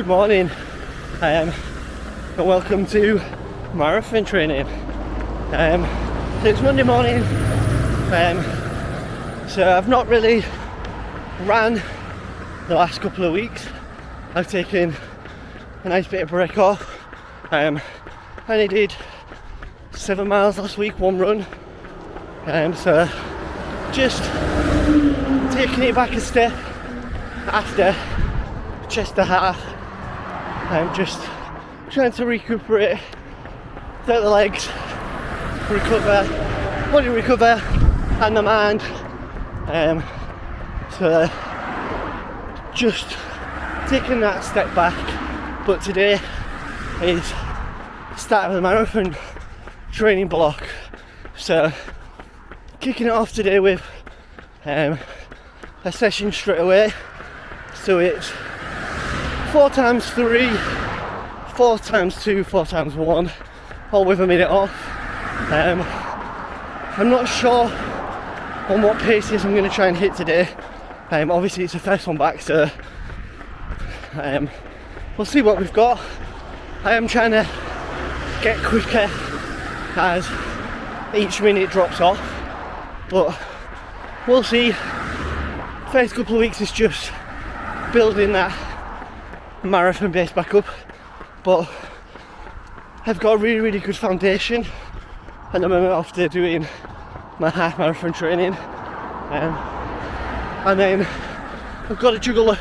Good morning, and welcome to marathon training. So it's Monday morning, so I've not really ran the last couple of weeks. I've taken a nice bit of break off. I only did 7 miles last week, one run, so just taking it back a step after Chester half. I'm just trying to recuperate, get the legs, body recover, and the mind. So just taking that step back. But today is the start of the marathon training block. So kicking it off today with a session straight away. So it's 4x3, 4x2, 4x1, all with a minute off. I'm not sure on what paces I'm going to try and hit today. Obviously it's the first one back, so we'll see what we've got. I am trying to get quicker as each minute drops off, but we'll see. First couple of weeks is just building that marathon base back up, but I've got a really good foundation at the moment after doing my half marathon training, and then I've got to juggle a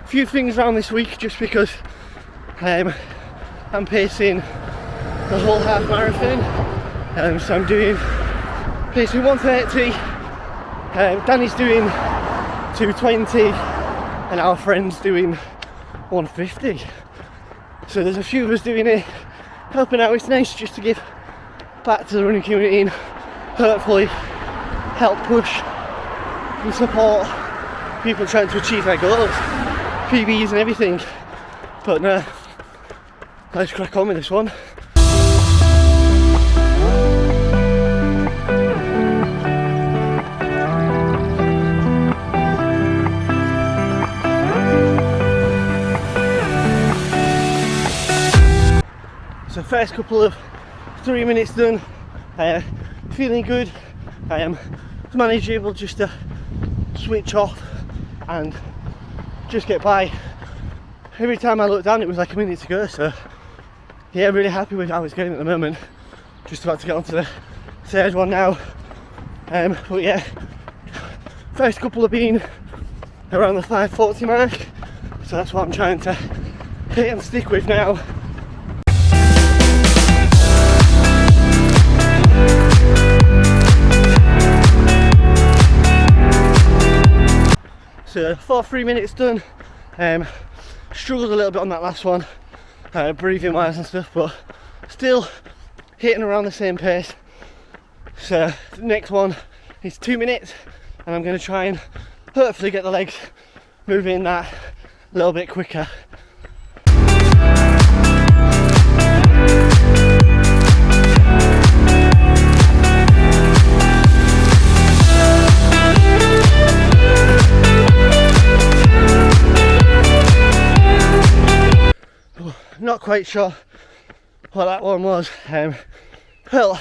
few things around this week just because I'm pacing the whole half marathon. So I'm doing pacing 130, Danny's doing 220, and our friend's doing 150. So there's a few of us doing it, helping out. It's nice just to give back to the running community and hopefully help push and support people trying to achieve their goals, PBs and everything. But no, let's crack on with this one. So first couple of 3 minutes done, feeling good. I am manageable just to switch off and just get by. Every time I looked down it was like a minute to go, so yeah, really happy with how it's going at the moment. Just about to get onto the third one now, but yeah, first couple have been around the 5:40 mark, so that's what I'm trying to hit and stick with now. So 3 minutes done. Struggled a little bit on that last one, breathing wise and stuff, but still hitting around the same pace. So the next one is 2 minutes, and I'm going to try and hopefully get the legs moving that a little bit quicker. Not quite sure what that one was. Well,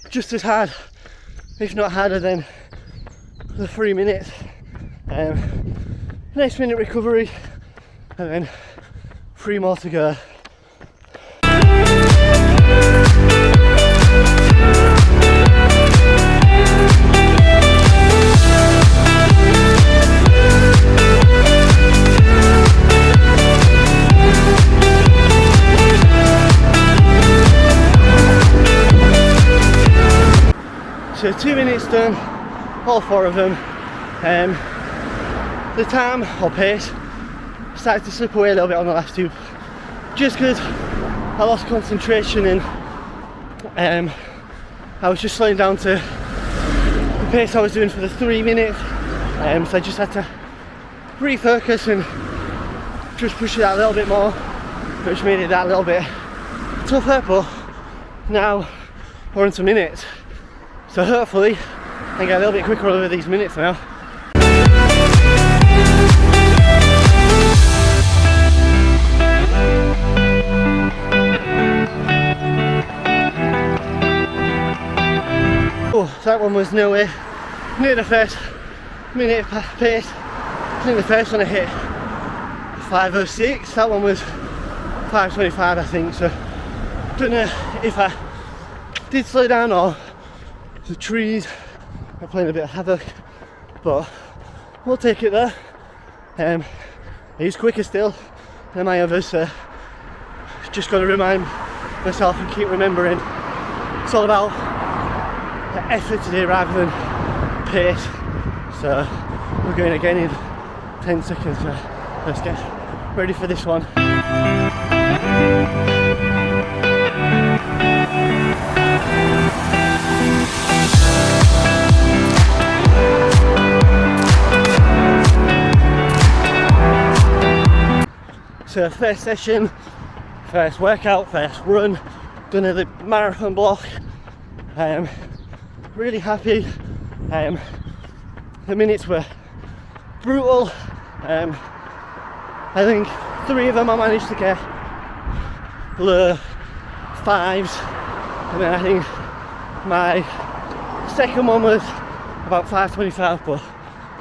just as hard, if not harder than the 3 minutes. Next minute recovery, and then 3 more to go. So 2 minutes done, all 4 of them. The time or pace started to slip away a little bit on the last 2, just because I lost concentration and I was just slowing down to the pace I was doing for the 3 minutes. So I just had to refocus and just push it out a little bit more, which made it that little bit tougher. But now we're into minutes. So hopefully I can get a little bit quicker over these minutes now. that one was nowhere near the first minute pace. I think the first one I hit 5:06, that one was 5:25 I think, so don't know if I did slow down or the trees are playing a bit of havoc, but we'll take it there. He's quicker still than my others, so just got to remind myself and keep remembering it's all about effort today rather than pace. So we're going again in 10 seconds, so let's get ready for this one. So first session, first workout, first run, done a marathon block. Really happy. The minutes were brutal. I think 3 of them I managed to get below 5s, and then I think my second one was about 5:25, but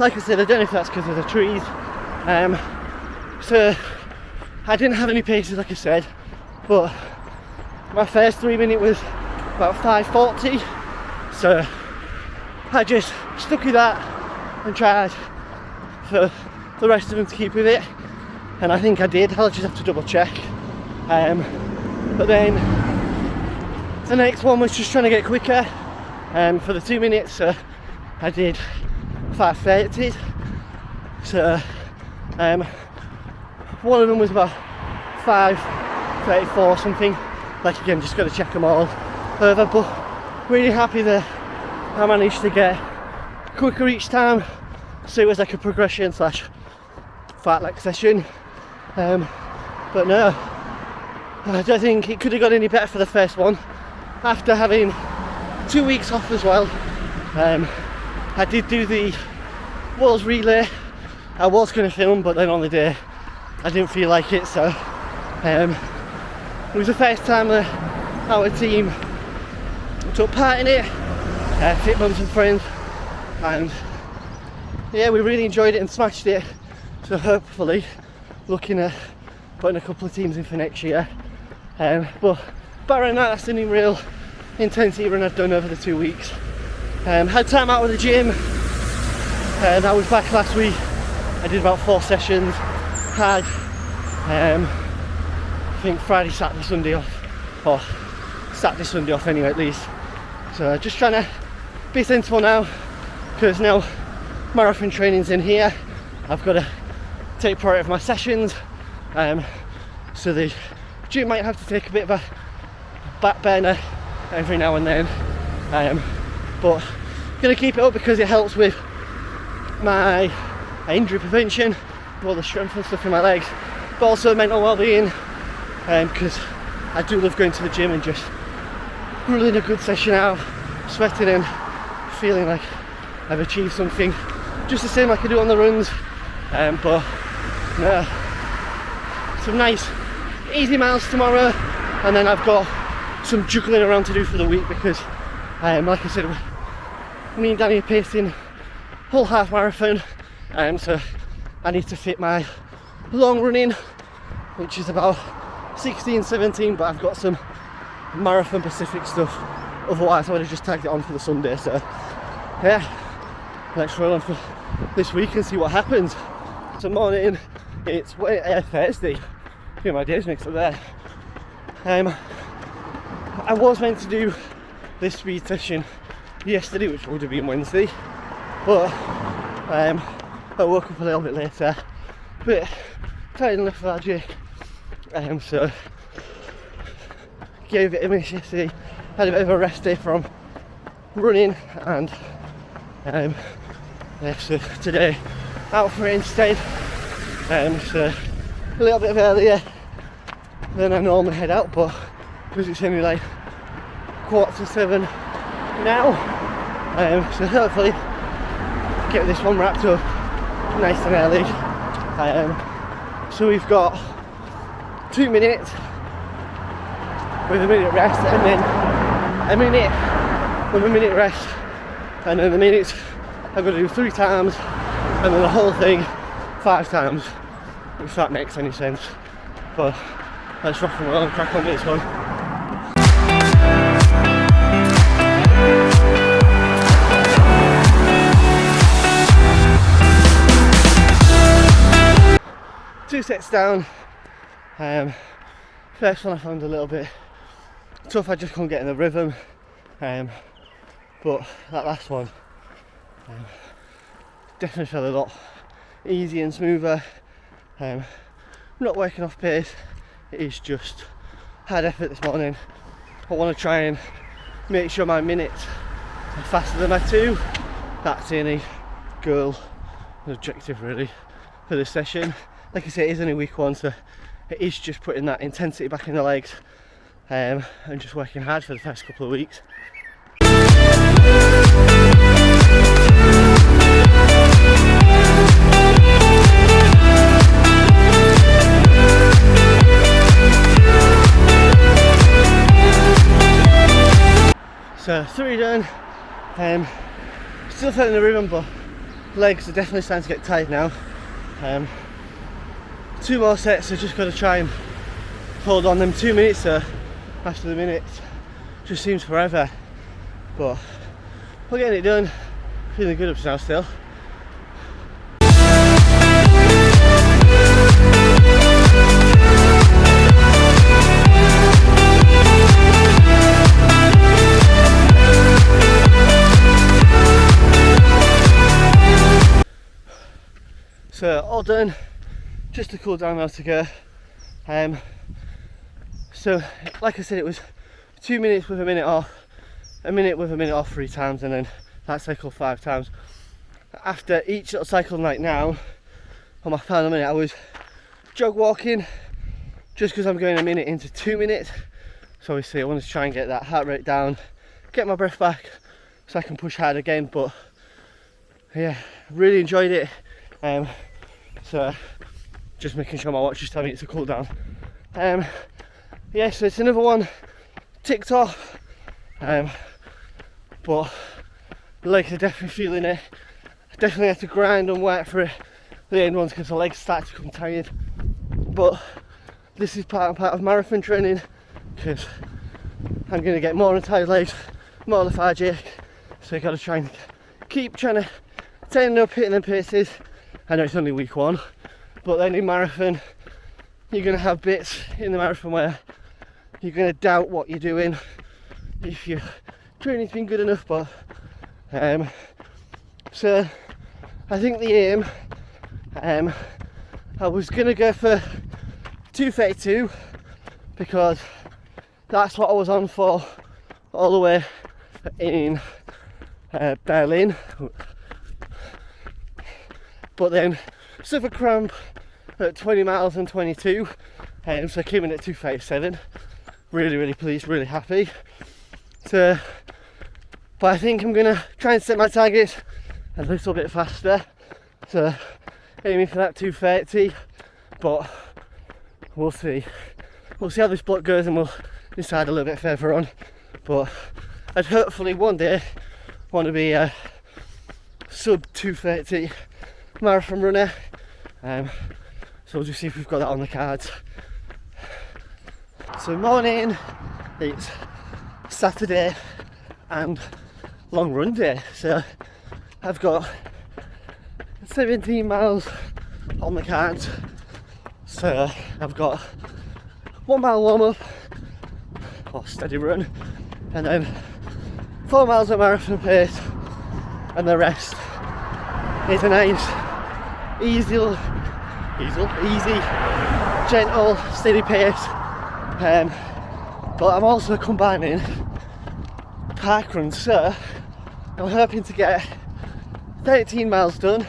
like I said, I don't know if that's because of the trees. So I didn't have any paces like I said, but my first 3 minute was about 5:40, so I just stuck with that and tried for the rest of them to keep with it, and I think I did. I'll just have to double check. But then the next one was just trying to get quicker. For the 2 minutes, I did 5:30. So one of them was about 5:34 something. Like again, just got to check them all over. But really happy that I managed to get quicker each time. So it was like a progression slash fartlek session. But no, I don't think it could have got any better for the first one. After having 2 weeks off as well, I did do the Walls relay. I was going to film, but then on the day I didn't feel like it, so it was the first time that our team took part in it, fit mums and friends, and yeah, we really enjoyed it and smashed it. So hopefully looking at putting a couple of teams in for next year. But barring that, that's the only real intensity run I've done over the 2 weeks. Had time out with the gym, and I was back last week. I did about 4 sessions, had I think Friday, Saturday, Sunday off, or Saturday, Sunday off anyway at least. So just trying to be sensible now, because now marathon training's in here. I've got to take priority of my sessions, so the gym might have to take a bit of a back burner every now and then, but I'm going to keep it up because it helps with my injury prevention, all the strength and stuff in my legs, but also mental well-being, because I do love going to the gym and just grueling a good session out, sweating and feeling like I've achieved something, just the same like I do on the runs. But no, some nice easy miles tomorrow, and then I've got some juggling around to do for the week because like I said, me and Danny are pacing whole half marathon, so I need to fit my long running, which is about 16-17, but I've got some marathon Pacific stuff, otherwise I would have just tagged it on for the Sunday. So yeah, let's roll on for this week and see what happens. So morning, it's Thursday, get my days mixed up there. I was meant to do this speed session yesterday, which would have been Wednesday, but I woke up a little bit later, a bit tired and lethargic, so gave it a miss yesterday, had a bit of a rest day from running, and yeah, so today out for it instead. So a little bit earlier than I normally head out, but because it's only like 6:45 now, so hopefully get this one wrapped up nice and early. So we've got 2 minutes with a minute rest, and then a minute with a minute rest, and then the minutes I'm going to do 3 times, and then the whole thing 5 times, if that makes any sense. But let's rock and roll and crack on with this one. Two sets down. First one I found a little bit tough, I just couldn't get in the rhythm, but that last one definitely felt a lot easier and smoother. Not working off pace, it is just hard effort this morning. I want to try and make sure my minutes are faster than my 2. That's the only goal and objective really for this session. Like I say, it is only week 1, so it is just putting that intensity back in the legs, and just working hard for the first couple of weeks. So 3 done. Still feeling the rhythm, but legs are definitely starting to get tight now. 2 more sets, I've just got to try and hold on them 2 minutes after the minutes. Just seems forever, but we're getting it done. Feeling good up to now still. So all done, just to cool down now to go. So like I said, it was 2 minutes with a minute off, a minute with a minute off 3 times, and then that cycle 5 times. After each little cycle like now, on my final minute, I was jog walking, just because I'm going a minute into 2 minutes. So obviously I want to try and get that heart rate down, get my breath back, so I can push hard again. But yeah, really enjoyed it. So just making sure my watch is telling me it's a cool down. Yeah, so it's another one ticked off, but the legs are definitely feeling it. I definitely have to grind and work for it, the end ones, because the legs start to become tired. But this is part of marathon training, because I'm going to get more tired legs, more lethargic, so you got to try and keep trying to turn up, hitting them paces. I know it's only week 1, but then in marathon you're going to have bits in the marathon where you're going to doubt what you're doing, if your training's been good enough. But so I think the aim, I was going to go for 2:32 because that's what I was on for all the way in Berlin. But then suffered cramp at 20 miles and 22, so I came in at 2:37. Really pleased, really happy. So, but I think I'm gonna try and set my targets a little bit faster. So aiming for that 2:30, but we'll see. We'll see how this block goes, and we'll decide a little bit further on. But I'd hopefully one day want to be a sub 2:30 marathon runner. So we'll just see if we've got that on the cards. So morning, it's Saturday and long run day. So I've got 17 miles on the cards. So I've got 1 mile warm up or steady run, and then 4 miles at marathon pace, and the rest is a nice easy, gentle, steady pace. But I'm also combining park runs, so I'm hoping to get 13 miles done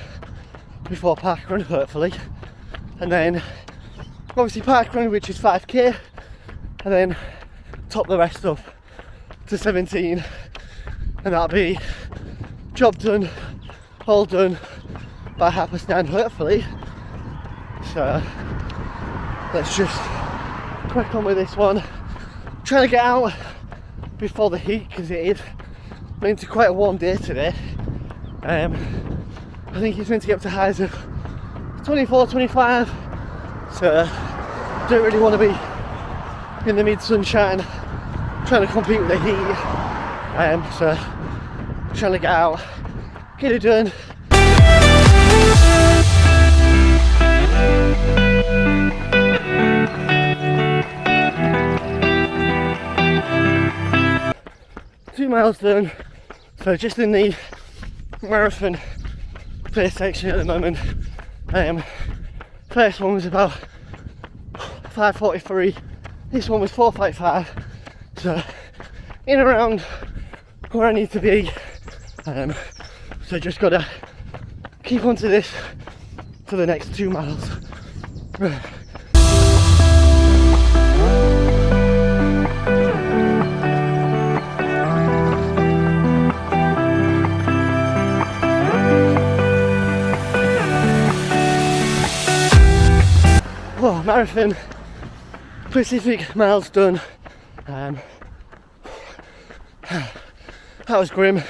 before park run, hopefully, and then obviously park run, which is 5k, and then top the rest up to 17, and that'll be job done, all done by 9:30, hopefully. So let's just crack on with this one. Trying to get out before the heat, because it is meant to quite a warm day today. I think it's meant to get up to highs of 24, 25. So don't really want to be in the mid sunshine trying to compete with the heat. So trying to get out, get it done. 2 miles done, so just in the marathon pace section at the moment. First one was about 5:43, this one was 4:55, so in around where I need to be. So just gotta keep on to this for the next 2 miles. Oh, marathon Pacific miles done. That was grim,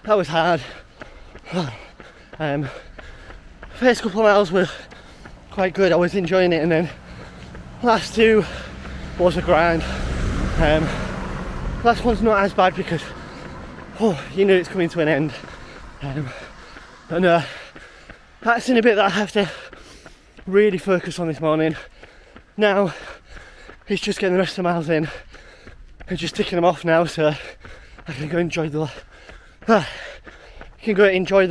that was hard. First couple of miles were quite good, I was enjoying it, and then last two was a grind. Last one's not as bad because you know it's coming to an end. But no, that's in a bit that I have to really focus on this morning. Now it's just getting the rest of the miles in and just ticking them off now, so I can go enjoy the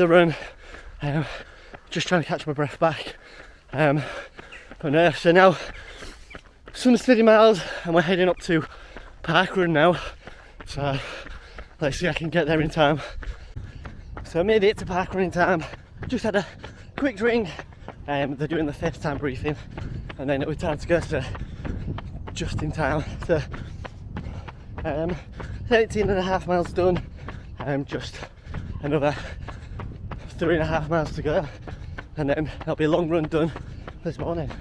run. Just trying to catch my breath back. But no, so now some steady miles and we're heading up to parkrun now, so let's see if I can get there in time. So I made it to parkrun in time, just had a quick drink. They're doing the first time briefing and then it was time to go, so just in time. So 13.5 miles done, just another 3.5 miles to go, and then there'll be a long run done this morning.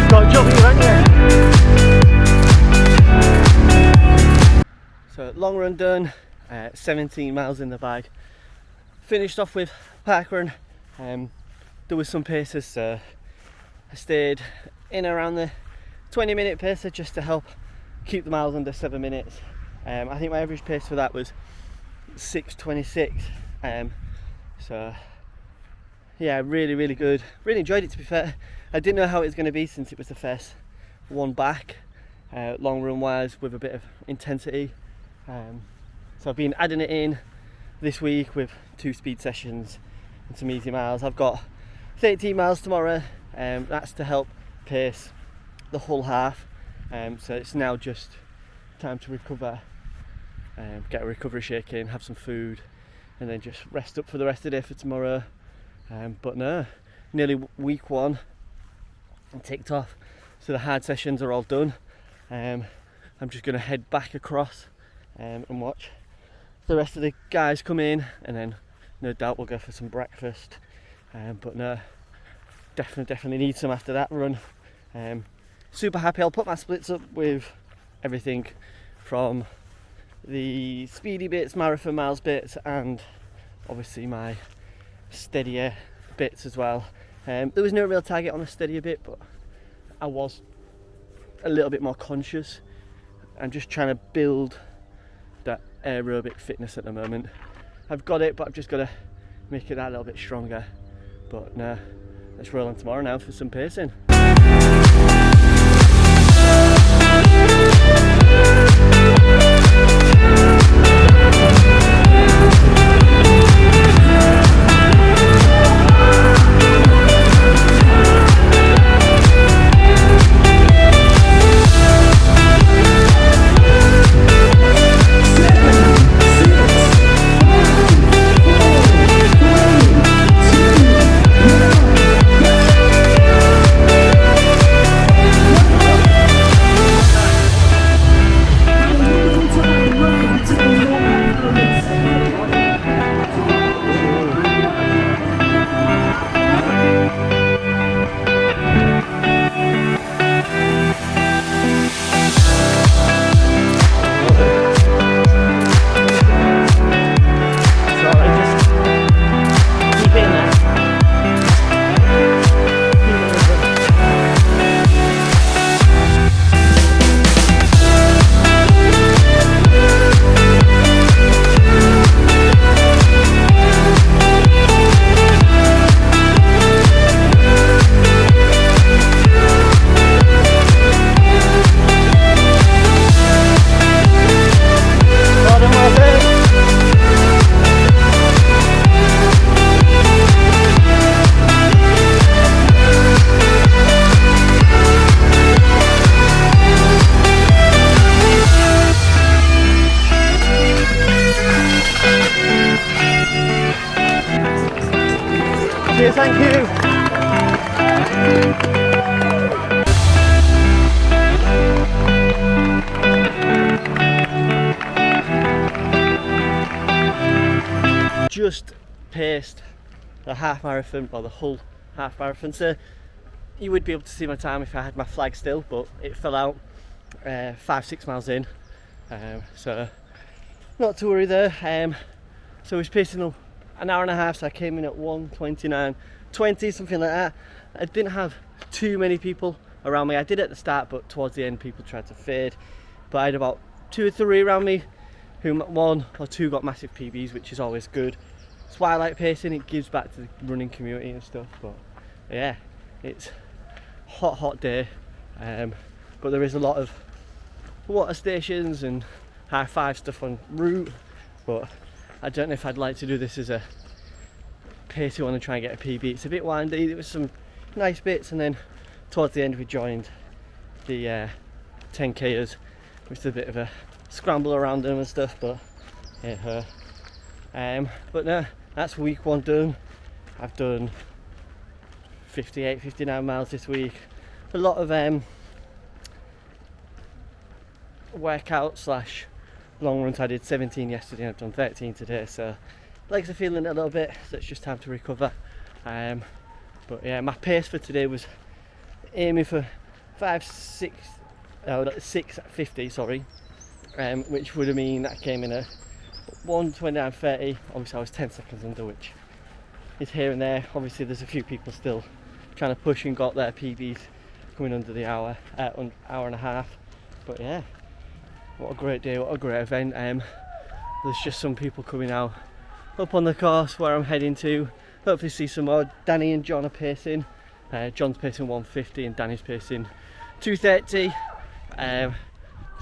Got a job here, haven't you? So long run done, 17 miles in the bag. Finished off with parkrun. There was some paces, so I stayed in around the 20-minute pacer just to help keep the miles under 7 minutes. I think my average pace for that was 6:26. So yeah, really good. Really enjoyed it, to be fair. I didn't know how it was going to be since it was the first one back, long run wise, with a bit of intensity. So I've been adding it in this week with 2 speed sessions and some easy miles. I've got 13 miles tomorrow, that's to help pace the whole half. So it's now just time to recover, get a recovery shake in, have some food, and then just rest up for the rest of the day for tomorrow. But no, nearly week 1 ticked off, so the hard sessions are all done. I'm just going to head back across and watch the rest of the guys come in, and then no doubt we'll go for some breakfast. But no, definitely need some after that run. Super happy. I'll put my splits up with everything from the speedy bits, marathon miles bits, and obviously my steadier bits as well. There was no real target on the steadier bit, but I was a little bit more conscious. I'm just trying to build that aerobic fitness at the moment. I've got it, but I've just got to make it that little bit stronger. But no, let's roll on tomorrow now for some pacing. Thank you. Just paced the half marathon, or the whole half marathon, so you would be able to see my time if I had my flag still, but it fell out 5-6 miles in, so not to worry there. So I was pacing an hour and a half, so I came in at 1:29:20, something like that. I didn't have too many people around me. I did at the start, but towards the end people tried to fade, but I had about 2 or 3 around me who 1 or 2 got massive PBs, which is always good. That's why I like pacing, it gives back to the running community and stuff. But yeah, it's hot day, but there is a lot of water stations and high five stuff en route, but I don't know if I'd like to do this as a pacey one and try and get a PB. It's a bit windy, there was some nice bits, and then towards the end we joined the 10Kers, which is a bit of a scramble around them and stuff, but yeah, but no, that's week 1 done. I've done 58-59 miles this week. A lot of workout slash long runs. I did 17 yesterday and I've done 13 today, so legs are feeling a little bit, so it's just time to recover. But yeah, my pace for today was aiming for 6:50, sorry, which would have mean I came in at 1:29:30. Obviously I was 10 seconds under, which is here and there. Obviously there's a few people still trying to push and got their PBs coming under the hour and a half. But yeah, what a great day, what a great event. There's just some people coming out up on the course where I'm heading to. Hopefully see some more. Danny and John are pacing. John's pacing 1:50 and Danny's pacing 2:30.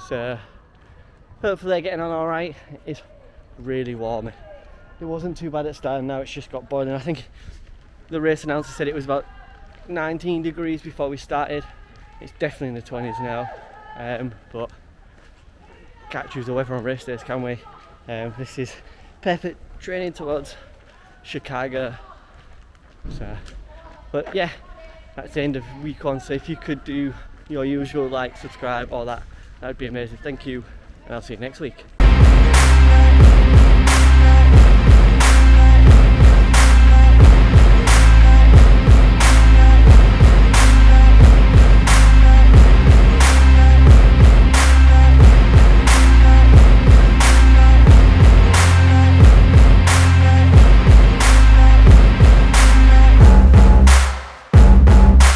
So hopefully they're getting on alright. It's really warm. It wasn't too bad at start, now it's just got boiling. I think the race announcer said it was about 19 degrees before we started. It's definitely in the 20s now, but can't choose the weather on race days, can we? This is perfect training towards Chicago. So, but yeah, that's the end of week 1. So if you could do your usual like, subscribe, all that, that would be amazing. Thank you, and I'll see you next week.